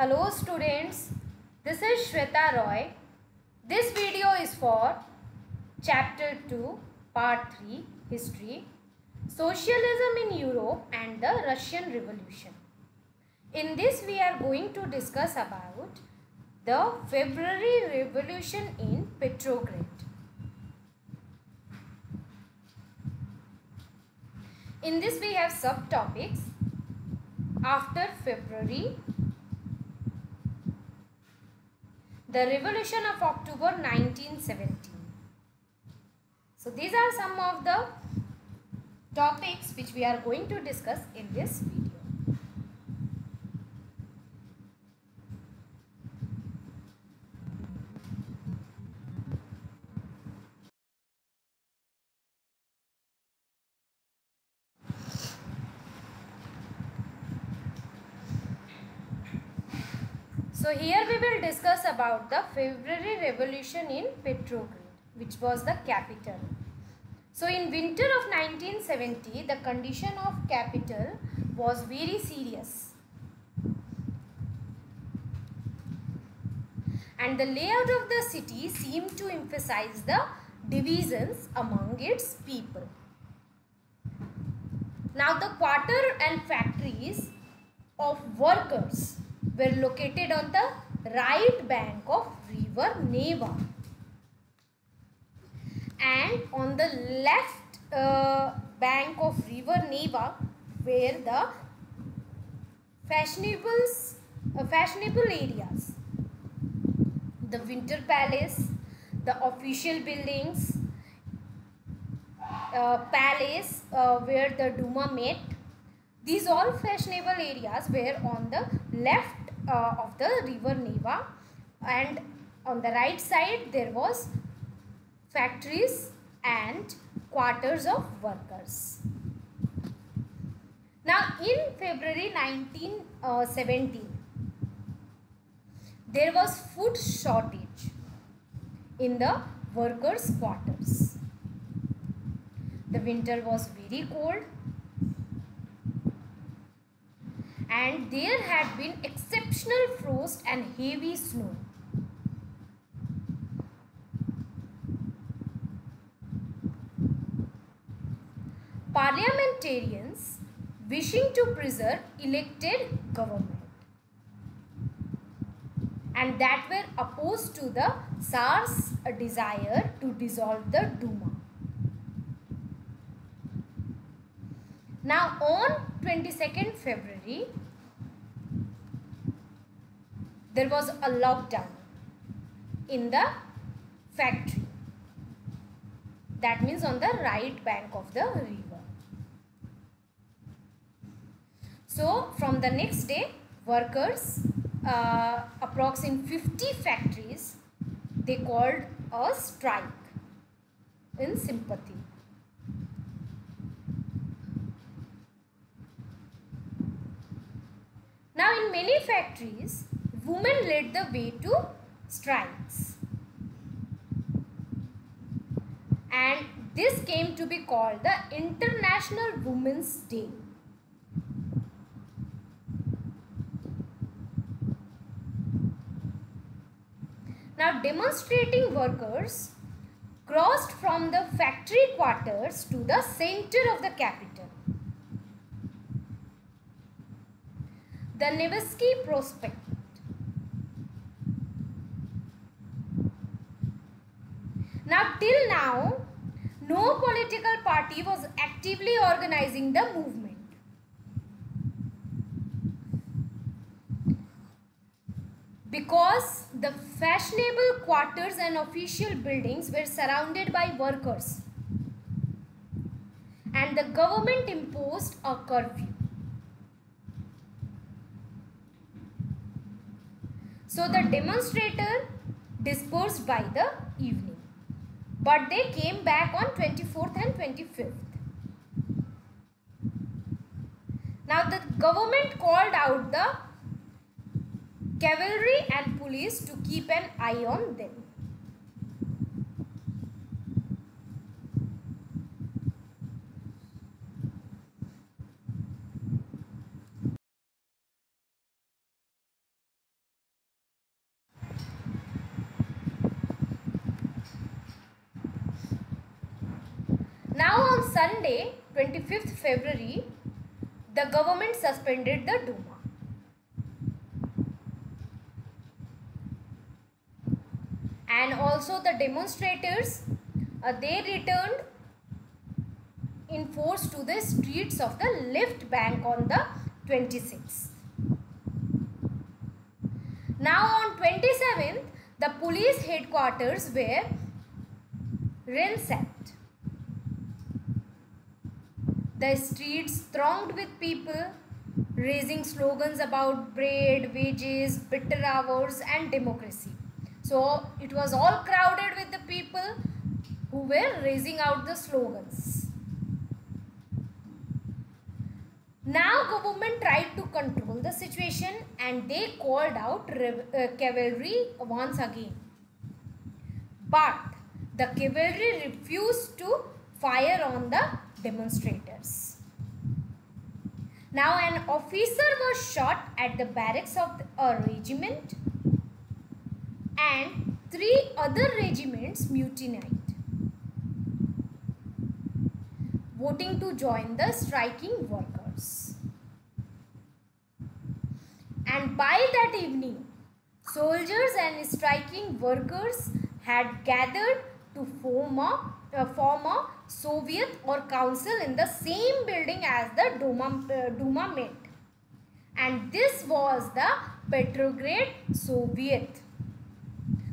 Hello students, this is Shweta Roy. This video is for Chapter 2, Part 3, History, Socialism in Europe and the Russian Revolution. In this we are going to discuss about the February Revolution in Petrograd. In this we have subtopics after February, the Revolution of October 1917. So these are some of the topics which we are going to discuss in this video. So here we will discuss about the February Revolution in Petrograd, which was the capital. So in winter of 1970, the condition of capital was very serious. And the layout of the city seemed to emphasize the divisions among its people. Now the quarter and factories of workers were located on the right bank of river Neva, and on the left bank of river Neva were the fashionable areas, the Winter Palace, the official buildings, palace where the Duma met. These all fashionable areas were on the left of the river Neva, and on the right side there was factories and quarters of workers. Now in February 1917, there was food shortage in the workers' quarters. The winter was very cold, and there had been exceptional frost and heavy snow. Parliamentarians, wishing to preserve elected government, and that were opposed to the Tsar's desire to dissolve the Duma. Now on 22nd February, there was a lockdown in the factory. That means on the right bank of the river. So from the next day, workers, approximately 50 factories, they called a strike in sympathy. Now in many factories, women led the way to strikes, and this came to be called the International Women's Day. Now demonstrating workers crossed from the factory quarters to the center of the capital, the Nevsky Prospect. Now till now, no political party was actively organizing the movement. Because the fashionable quarters and official buildings were surrounded by workers, and the government imposed a curfew. So the demonstrators dispersed by the evening, but they came back on 24th and 25th. Now the government called out the cavalry and police to keep an eye on them. on Sunday, 25th February, the government suspended the Duma. And also the demonstrators, they returned in force to the streets of the left bank on the 26th. Now on 27th, the police headquarters were ransacked. The streets thronged with people raising slogans about bread, wages, bitter hours and democracy. So it was all crowded with the people who were raising out the slogans. Now government tried to control the situation and they called out cavalry once again. But the cavalry refused to fire on the demonstrators. Now an officer was shot at the barracks of a regiment and 3 other regiments mutinied, voting to join the striking workers. And by that evening, soldiers and striking workers had gathered to form a Soviet or council in the same building as the Duma met. And this was the Petrograd Soviet.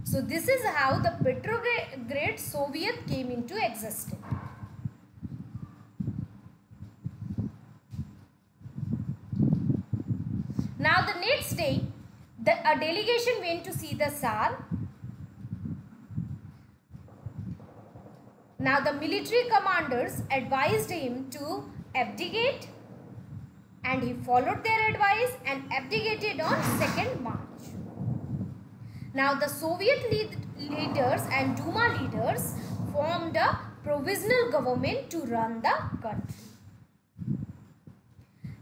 So this is how the Petrograd Soviet came into existence. Now the next day, a delegation went to see the Tsar. Now the military commanders advised him to abdicate and he followed their advice and abdicated on 2nd March. Now the Soviet leaders and Duma leaders formed a provisional government to run the country.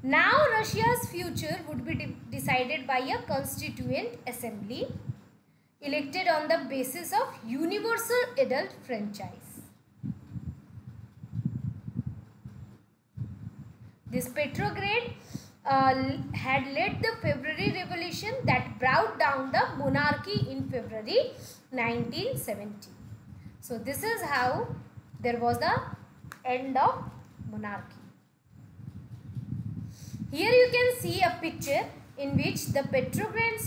Now Russia's future would be decided by a constituent assembly elected on the basis of universal adult franchise. This Petrograd had led the February Revolution that brought down the monarchy in February 1970. So this is how there was the end of monarchy. Here you can see a picture in which the Petrograd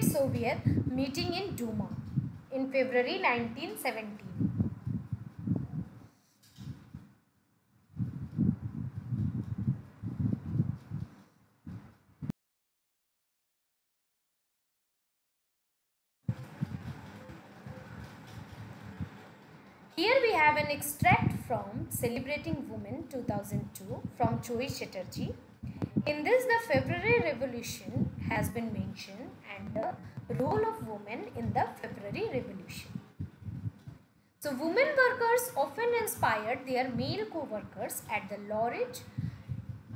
Soviet meeting in Duma in February 1917. Here we have an extract from Celebrating Women 2002 from Choi Chatterjee. In this, the February Revolution has been mentioned and the role of women in the February Revolution. So, women workers often inspired their male co-workers at the Lorich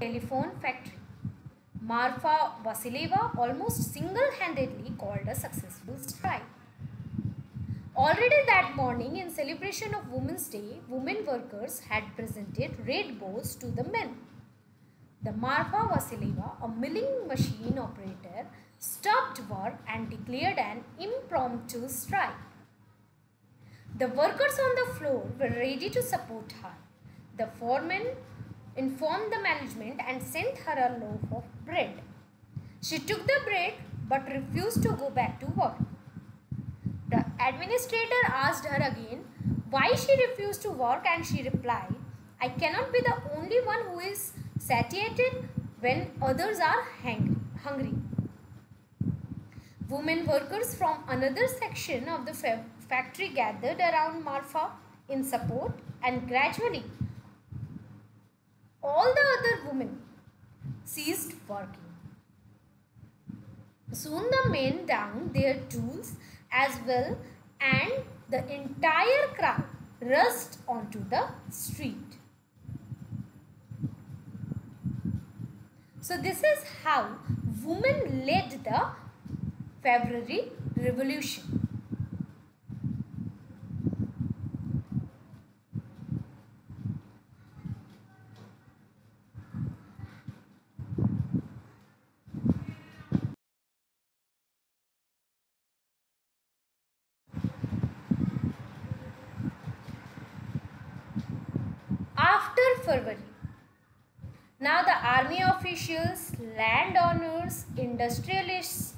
telephone factory. Marfa Vasileva almost single-handedly called a successful strike. Already that morning, in celebration of Women's Day, women workers had presented red bows to the men. The Marfa Vasileva, a milling machine operator, stopped work and declared an impromptu strike. The workers on the floor were ready to support her. The foreman informed the management and sent her a loaf of bread. She took the bread but refused to go back to work. The administrator asked her again why she refused to work and she replied, "I cannot be the only one who is satiated when others are hungry." Women workers from another section of the factory gathered around Marfa in support, and gradually all the other women ceased working. Soon the men downed their tools as well and the entire crowd rushed onto the street. So this is how women led the February Revolution. February. Now the army officials, landowners, industrialists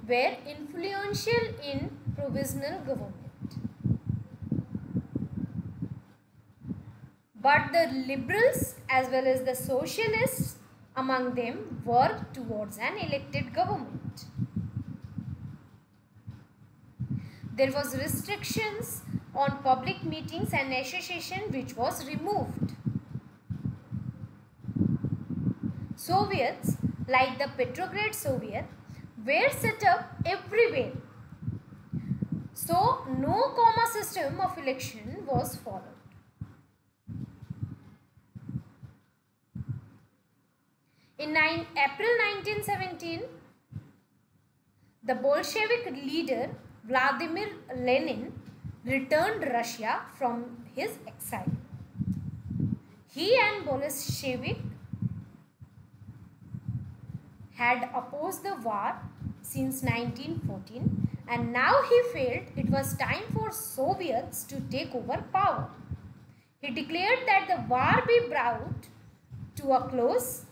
were influential in provisional government. But the liberals as well as the socialists among them worked towards an elected government. There was restrictions on public meetings and association which was removed. Soviets like the Petrograd Soviet were set up everywhere. So no comma system of election was followed. In April 1917, the Bolshevik leader Vladimir Lenin returned Russia from his exile. He and Bolshevik had opposed the war since 1914, and now he felt it was time for Soviets to take over power. He declared that the war be brought to a close,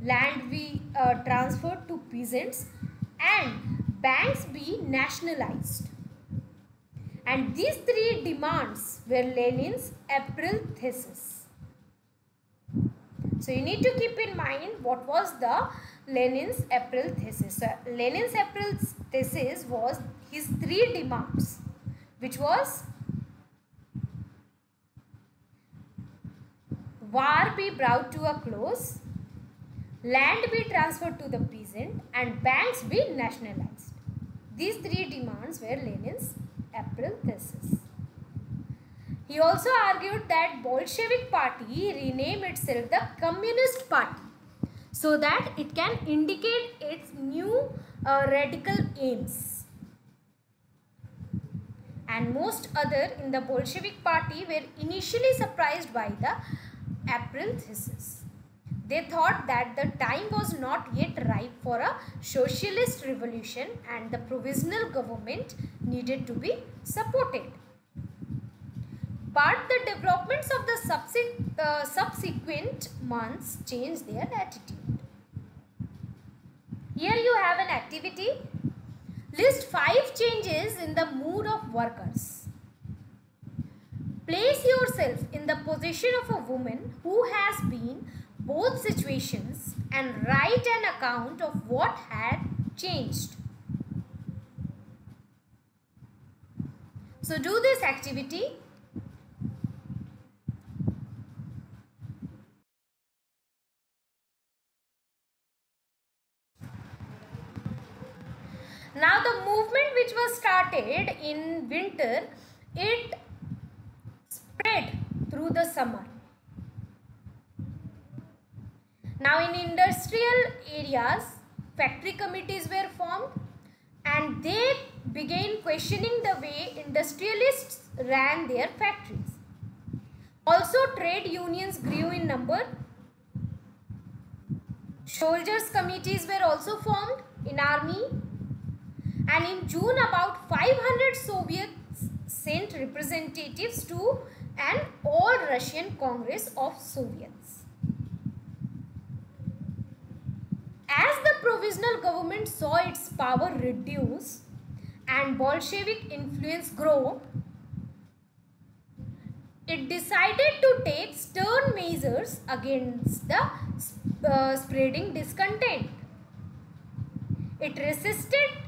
land be transferred to peasants, and banks be nationalized. And these three demands were Lenin's April thesis. So you need to keep in mind what was the Lenin's April thesis. So Lenin's April thesis was his three demands, which was war be brought to a close, land be transferred to the peasant, and banks be nationalized. These three demands were Lenin's April thesis. He also argued that Bolshevik party rename itself the Communist Party so that it can indicate its new radical aims. And most other in the Bolshevik party were initially surprised by the April thesis. They thought that the time was not yet ripe for a socialist revolution and the provisional government needed to be supported. But the developments of the subsequent months changed their attitude. Here you have an activity. List 5 changes in the mood of workers. Place yourself in the position of a woman who has been both situations and write an account of what had changed. So do this activity. Now the movement which was started in winter, it spread through the summer. Now in industrial areas, factory committees were formed and they began questioning the way industrialists ran their factories. Also trade unions grew in number. Soldiers committees were also formed in army. And in June about 500 Soviets sent representatives to an all-Russian Congress of Soviets. As the provisional government saw its power reduce and Bolshevik influence grow, it decided to take stern measures against the spreading discontent. It resisted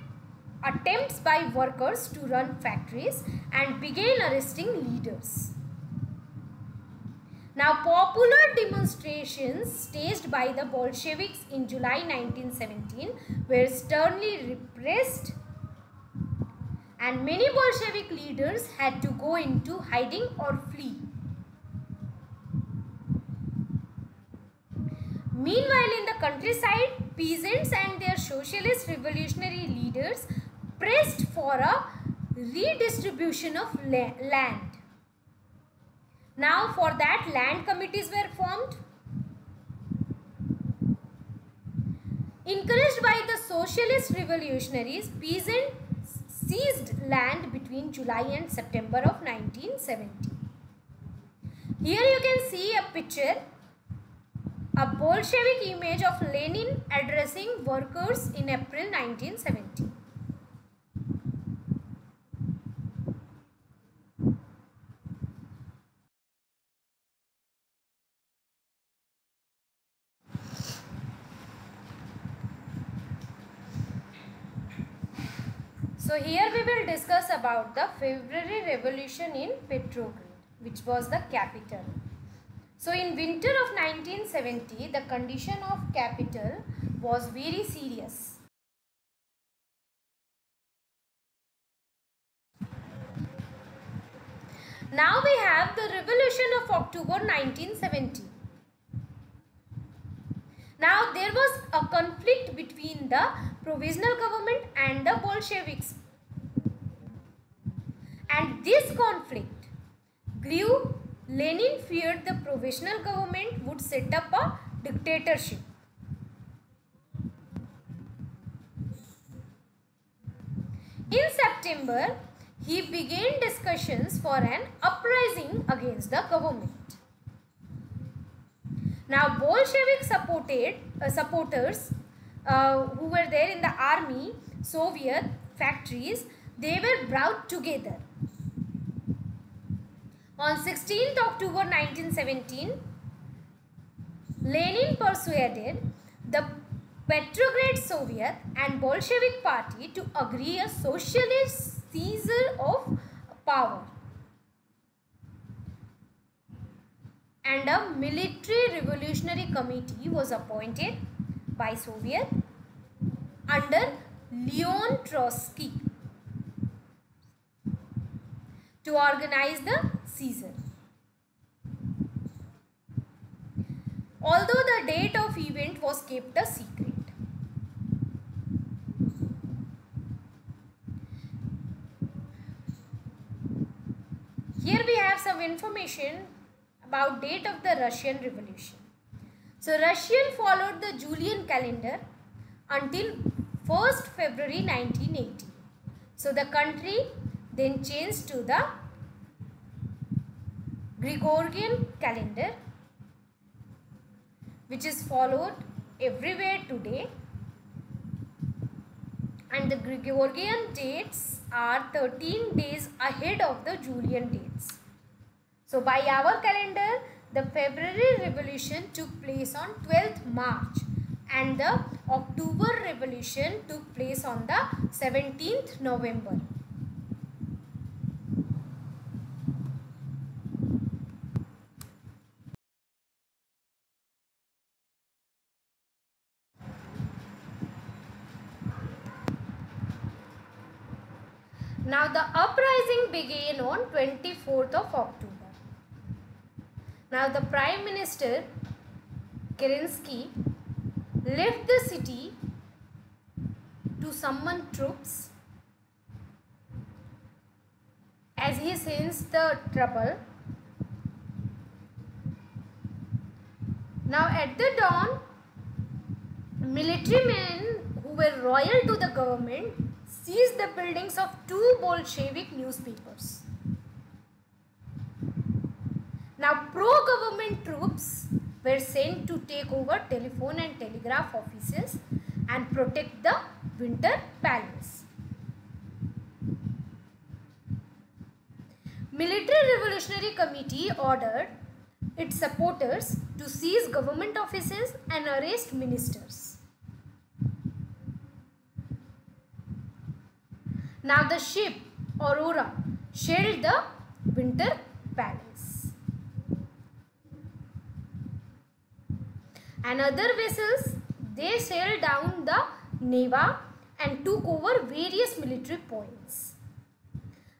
attempts by workers to run factories and began arresting leaders. Now, popular demonstrations staged by the Bolsheviks in July 1917 were sternly repressed, and many Bolshevik leaders had to go into hiding or flee. Meanwhile, in the countryside, peasants and their socialist revolutionary leaders pressed for a redistribution of land. Now for that, land committees were formed. Encouraged by the socialist revolutionaries, peasants seized land between July and September of 1917. Here you can see a picture, a Bolshevik image of Lenin addressing workers in April 1970. So here we will discuss about the February Revolution in Petrograd, which was the capital. So in winter of 1970, the condition of capital was very serious. Now we have the Revolution of October 1970. Now there was a conflict between the provisional government and the Bolsheviks. And this conflict grew. Lenin feared the provisional government would set up a dictatorship. In September, he began discussions for an uprising against the government. Now, Bolshevik supporters who were there in the army, Soviet factories, they were brought together. On 16th October 1917, Lenin persuaded the Petrograd Soviet and Bolshevik Party to agree a socialist seizure of power and a military revolutionary committee was appointed by Soviet under Leon Trotsky to organize the seizure. Although the date of event was kept a secret. Here we have some information about date of the Russian Revolution. So Russian followed the Julian calendar until 1st February 1980. So the country then changed to the Gregorian calendar, which is followed everywhere today, and the Gregorian dates are 13 days ahead of the Julian dates. So by our calendar, the February Revolution took place on 12th March and the October Revolution took place on the 17th November. Now the uprising began on 24th of October. Now the Prime Minister Kerensky left the city to summon troops as he sensed the trouble. Now at the dawn, military men who were loyal to the government seized the buildings of two Bolshevik newspapers. Now pro-government troops were sent to take over telephone and telegraph offices and protect the Winter Palace. Military Revolutionary Committee ordered its supporters to seize government offices and arrest ministers. Now the ship Aurora shelled the Winter Palace. And other vessels, they sailed down the Neva and took over various military points.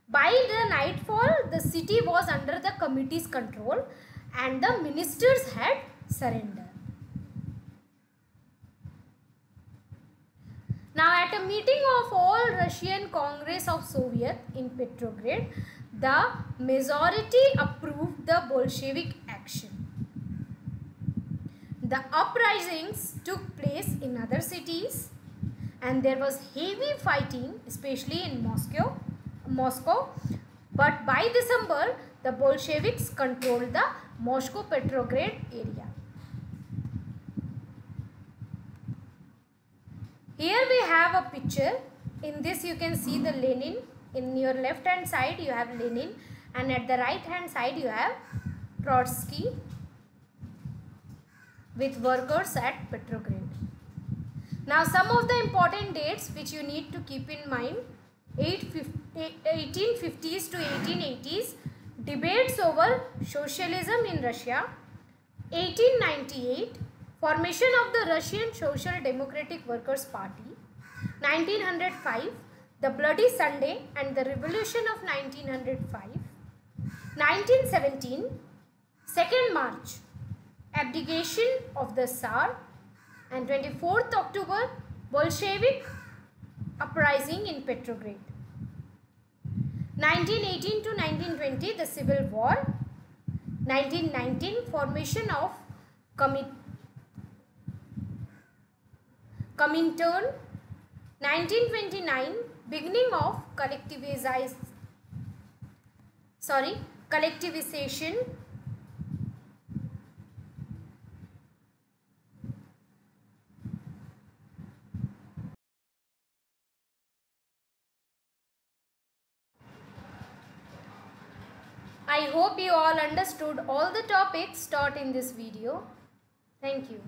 By the nightfall, the city was under the committee's control and the ministers had surrendered. Now at a meeting of all Russian Congress of Soviet in Petrograd, the majority approved the Bolshevik action. The uprisings took place in other cities and there was heavy fighting, especially in Moscow. But by December, the Bolsheviks controlled the Moscow-Petrograd area. Here we have a picture. In this you can see the Lenin. In your left hand side you have Lenin, and at the right hand side you have Trotsky with workers at Petrograd. Now some of the important dates which you need to keep in mind: 1850s to 1880s, debates over socialism in Russia. 1898, formation of the Russian Social Democratic Workers' Party. 1905, the Bloody Sunday and the Revolution of 1905. 1917, 2nd March, abdication of the Tsar. And 24th October, Bolshevik uprising in Petrograd. 1918 to 1920, the Civil War. 1919, formation of Comintern. 1929, beginning of collectivization. I hope you all understood all the topics taught in this video. Thank you.